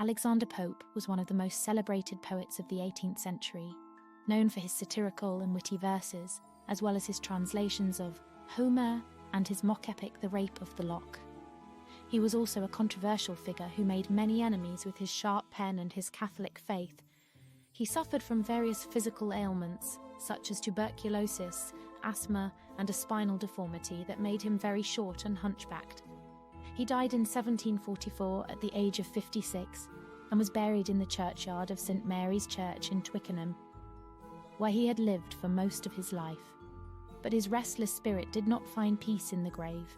Alexander Pope was one of the most celebrated poets of the 18th century, known for his satirical and witty verses, as well as his translations of Homer and his mock epic The Rape of the Lock. He was also a controversial figure who made many enemies with his sharp pen and his Catholic faith. He suffered from various physical ailments, such as tuberculosis, asthma, and a spinal deformity that made him very short and hunchbacked. He died in 1744 at the age of 56 and was buried in the churchyard of St Mary's Church in Twickenham, where he had lived for most of his life. But his restless spirit did not find peace in the grave.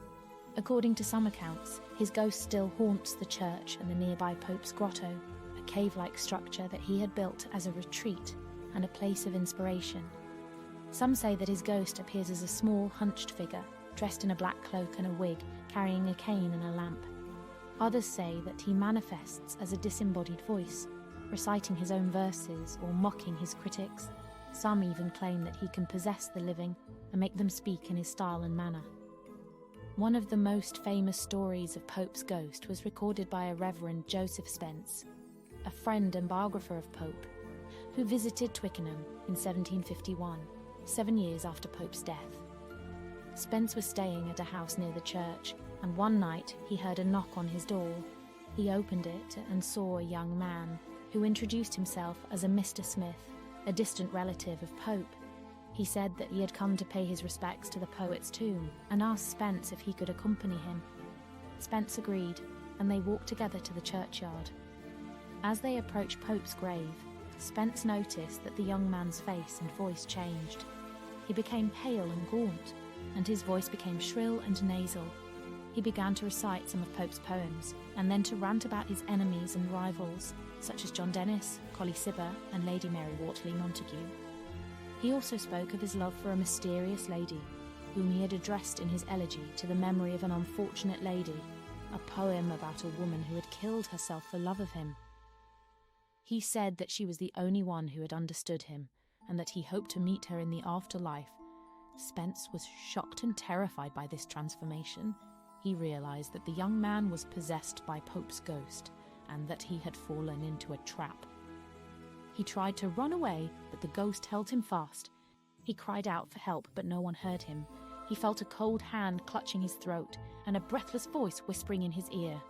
According to some accounts, his ghost still haunts the church and the nearby Pope's Grotto, a cave-like structure that he had built as a retreat and a place of inspiration. Some say that his ghost appears as a small, hunched figure, dressed in a black cloak and a wig, carrying a cane and a lamp. Others say that he manifests as a disembodied voice, reciting his own verses or mocking his critics. Some even claim that he can possess the living and make them speak in his style and manner. One of the most famous stories of Pope's ghost was recorded by a Reverend Joseph Spence, a friend and biographer of Pope, who visited Twickenham in 1751, 7 years after Pope's death. Spence was staying at a house near the church, and one night he heard a knock on his door. He opened it and saw a young man who introduced himself as a Mr. Smith, a distant relative of Pope. He said that he had come to pay his respects to the poet's tomb and asked Spence if he could accompany him. Spence agreed, and they walked together to the churchyard. As they approached Pope's grave, Spence noticed that the young man's face and voice changed. He became pale and gaunt, and his voice became shrill and nasal. He began to recite some of Pope's poems, and then to rant about his enemies and rivals, such as John Dennis, Colley Cibber, and Lady Mary Wortley Montagu. He also spoke of his love for a mysterious lady, whom he had addressed in his elegy to the memory of an unfortunate lady, a poem about a woman who had killed herself for love of him. He said that she was the only one who had understood him, and that he hoped to meet her in the afterlife. Spence was shocked and terrified by this transformation. He realised that the young man was possessed by Pope's ghost, and that he had fallen into a trap. He tried to run away, but the ghost held him fast. He cried out for help, but no one heard him. He felt a cold hand clutching his throat, and a breathless voice whispering in his ear.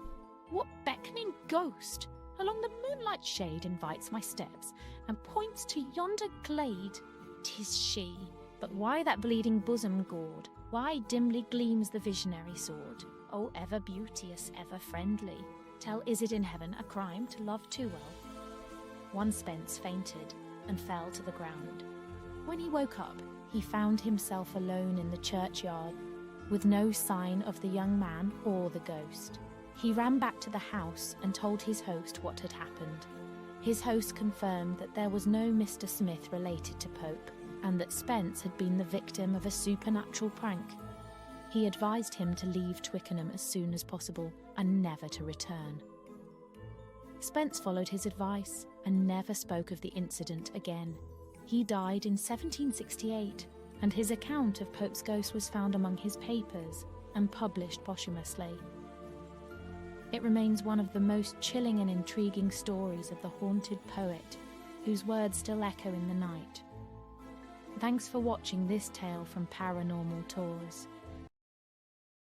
"What beckoning ghost along the moonlight shade invites my steps, and points to yonder glade? 'Tis she, but why that bleeding bosom gored? Why dimly gleams the visionary sword? O ever beauteous, ever friendly, tell, is it in heaven a crime to love too well?" One Spence fainted and fell to the ground. When he woke up, he found himself alone in the churchyard, with no sign of the young man or the ghost. He ran back to the house and told his host what had happened. His host confirmed that there was no Mr. Smith related to Pope, and that Spence had been the victim of a supernatural prank. He advised him to leave Twickenham as soon as possible and never to return. Spence followed his advice and never spoke of the incident again. He died in 1768, and his account of Pope's ghost was found among his papers and published posthumously. It remains one of the most chilling and intriguing stories of the haunted poet, whose words still echo in the night. Thanks for watching this tale from Paranormal Tours.